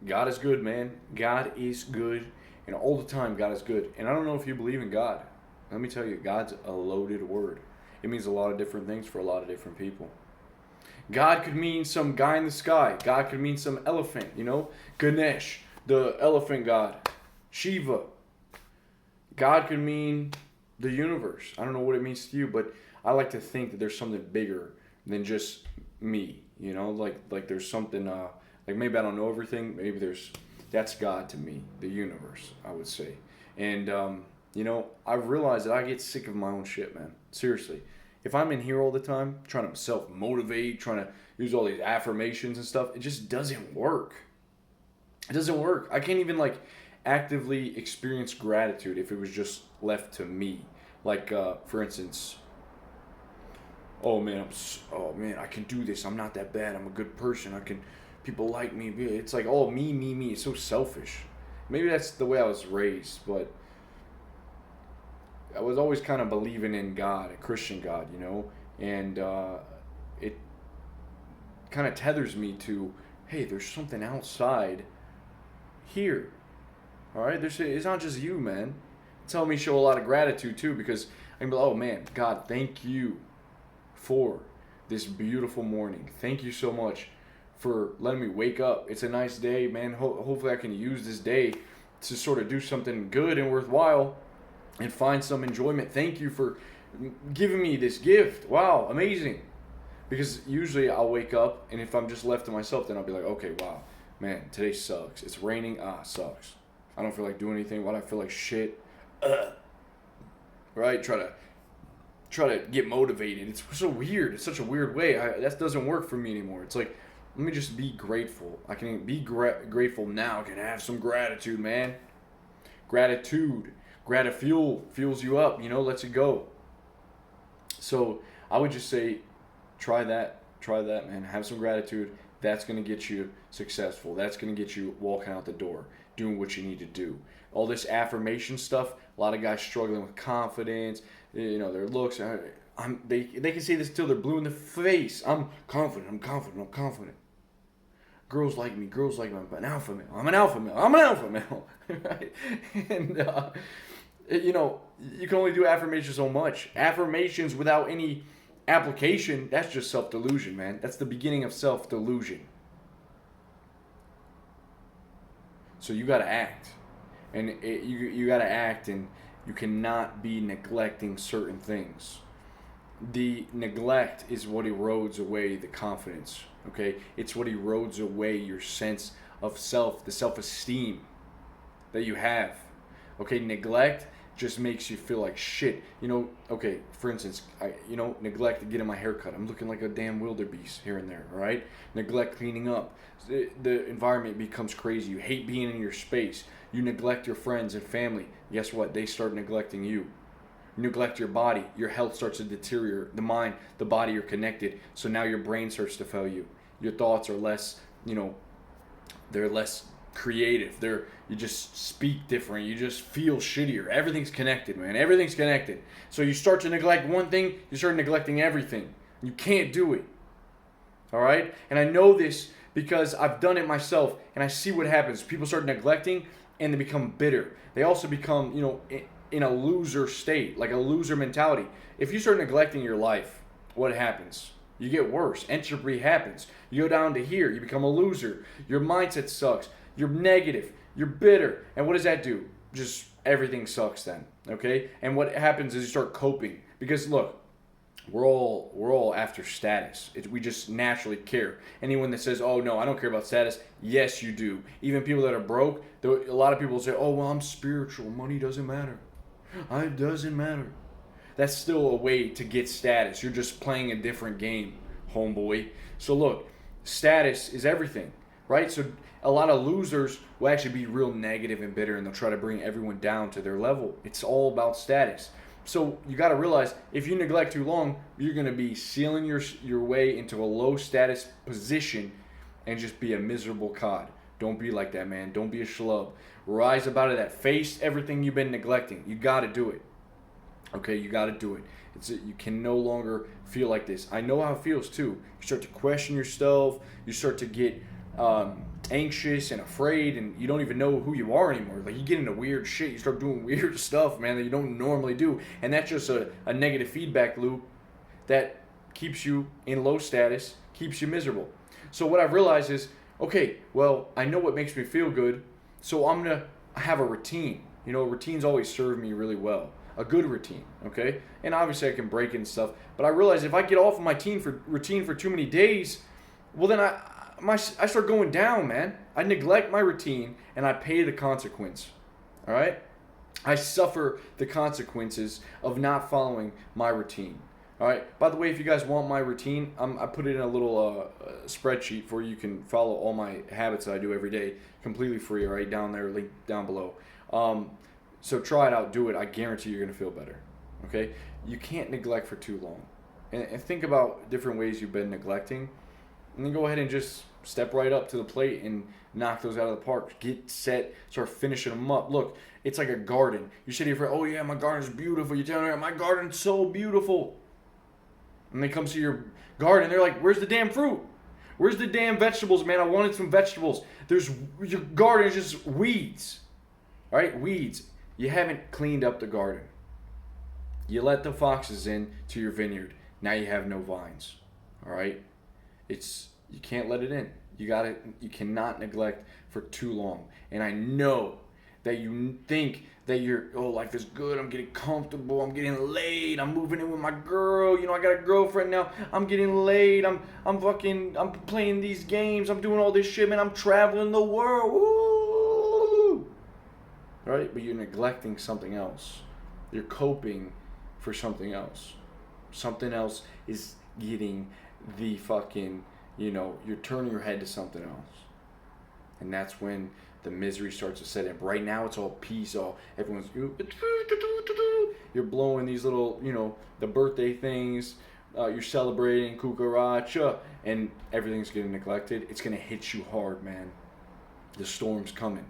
God is good, man. God is good. And all the time, God is good. And I don't know if you believe in God. Let me tell you, God's a loaded word. It means a lot of different things for a lot of different people. God could mean some guy in the sky. God could mean some elephant, Ganesh, the elephant god. Shiva. God could mean the universe. I don't know what it means to you, but I like to think that there's something bigger than just me, like there's something, like maybe I don't know everything. Maybe that's God to me, the universe, I would say. And, I've realized that I get sick of my own shit, man. Seriously. If I'm in here all the time, trying to self-motivate, trying to use all these affirmations and stuff, it just doesn't work. It doesn't work. I can't even, actively experience gratitude if it was just left to me. Like, for instance, oh man, I can do this. I'm not that bad. I'm a good person. People like me. It's like, oh, me. It's so selfish. Maybe that's the way I was raised, but I was always kind of believing in God, a Christian God, and it kind of tethers me to, hey, there's something outside here. All right, it's not just you, man. Tell me, show a lot of gratitude too, because I can be like, oh man, God, thank you for this beautiful morning. Thank you so much for letting me wake up. It's a nice day, man. Hopefully I can use this day to sort of do something good and worthwhile and find some enjoyment. Thank you for giving me this gift. Wow, amazing. Because usually I'll wake up, and if I'm just left to myself, then I'll be like, okay, wow, man, today sucks. It's raining. Sucks. I don't feel like doing anything. Why do I feel like shit? Right? Try to get motivated. It's so weird. It's such a weird way. That doesn't work for me anymore. It's like, let me just be grateful. I can be grateful now. I can have some gratitude, man. Gratitude. Fuels you up, lets you go. So I would just say, try that, man. Have some gratitude. That's going to get you successful. That's going to get you walking out the door, doing what you need to do. All this affirmation stuff, a lot of guys struggling with confidence, their looks. They can say this till they're blue in the face. I'm confident. Girls like me. I'm an alpha male. Right? And, you can only do affirmations so much. Affirmations without any application, that's just self-delusion, man. That's the beginning of self-delusion. So you got to act. And you got to act, and you cannot be neglecting certain things. The neglect is what erodes away the confidence, okay? It's what erodes away your sense of self, the self-esteem that you have. Okay, neglect just makes you feel like shit. Okay, for instance, I neglect getting my hair cut. I'm looking like a damn wildebeest here and there, all right? Neglect cleaning up. The environment becomes crazy. You hate being in your space. You neglect your friends and family. Guess what? They start neglecting you. You neglect your body. Your health starts to deteriorate. The mind, the body are connected. So now your brain starts to fail you. Your thoughts are less, they're less creative. You just speak different. You just feel shittier. Everything's connected, man. Everything's connected. So you start to neglect one thing, you start neglecting everything. You can't do it. All right? And I know this because I've done it myself, and I see what happens. People start neglecting, and they become bitter. They also become, in a loser state, like a loser mentality. If you start neglecting your life, what happens? You get worse. Entropy happens. You go down to here. You become a loser. Your mindset sucks. You're negative. You're bitter. And what does that do? Just everything sucks then. Okay? And what happens is you start coping. Because look, we're all after status. We just naturally care. Anyone that says, oh no, I don't care about status, yes you do. Even people that are broke, a lot of people say, oh well, I'm spiritual. Money doesn't matter. It doesn't matter. That's still a way to get status. You're just playing a different game, homeboy. So look, status is everything, right? So a lot of losers will actually be real negative and bitter, and they'll try to bring everyone down to their level. It's all about status. So you got to realize, if you neglect too long, you're going to be sealing your way into a low status position and just be a miserable cod. Don't be like that, man. Don't be a schlub. Rise up out of that. Face everything you've been neglecting. You got to do it. Okay, you got to do it. You can no longer feel like this. I know how it feels too. You start to question yourself. You start to get anxious and afraid, and you don't even know who you are anymore. Like, you get into weird shit. You start doing weird stuff, man, that you don't normally do. And that's just a negative feedback loop that keeps you in low status, keeps you miserable. So what I've realized is, okay, well, I know what makes me feel good, so I'm going to have a routine. You know, routines always serve me really well. A good routine, okay? And obviously I can break it and stuff, but I realize if I get off of my routine for too many days, well then I start going down, man. I neglect my routine and I pay the consequence. All right? I suffer the consequences of not following my routine. All right. By the way, if you guys want my routine, I put it in a little spreadsheet for you can follow all my habits that I do every day, completely free. All right, down there, link down below. So try it out, do it. I guarantee you're gonna feel better. Okay. You can't neglect for too long, and think about different ways you've been neglecting, and then go ahead and just step right up to the plate and knock those out of the park. Get set, start finishing them up. Look, it's like a garden. You sit here for, oh yeah, my garden's beautiful. You're telling me my garden's so beautiful. And they come to your garden, they're like, where's the damn fruit? Where's the damn vegetables, man? I wanted some vegetables. Your garden is just weeds. All right, weeds. You haven't cleaned up the garden. You let the foxes in to your vineyard. Now you have no vines. All right? You can't let it in. You cannot neglect for too long. And I know that you think that life is good, I'm getting comfortable, I'm getting laid, I'm moving in with my girl, I got a girlfriend now, I'm getting laid, I'm playing these games, I'm doing all this shit, man, I'm traveling the world, woo! Right? But you're neglecting something else. You're coping for something else. Something else is getting the fucking, you're turning your head to something else. And that's when the misery starts to set in. Right now it's all peace, everyone's, you're blowing these little, the birthday things, you're celebrating, kukaracha, and everything's getting neglected. It's going to hit you hard, man. The storm's coming.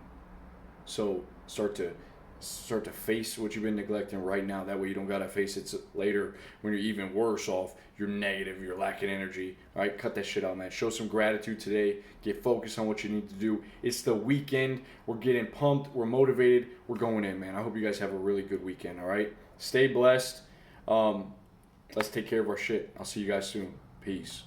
So start to face what you've been neglecting right now. That way you don't got to face it later when you're even worse off. You're negative. You're lacking energy. All right, cut that shit out, man. Show some gratitude today. Get focused on what you need to do. It's the weekend. We're getting pumped. We're motivated. We're going in, man. I hope you guys have a really good weekend, all right? Stay blessed. Let's take care of our shit. I'll see you guys soon. Peace.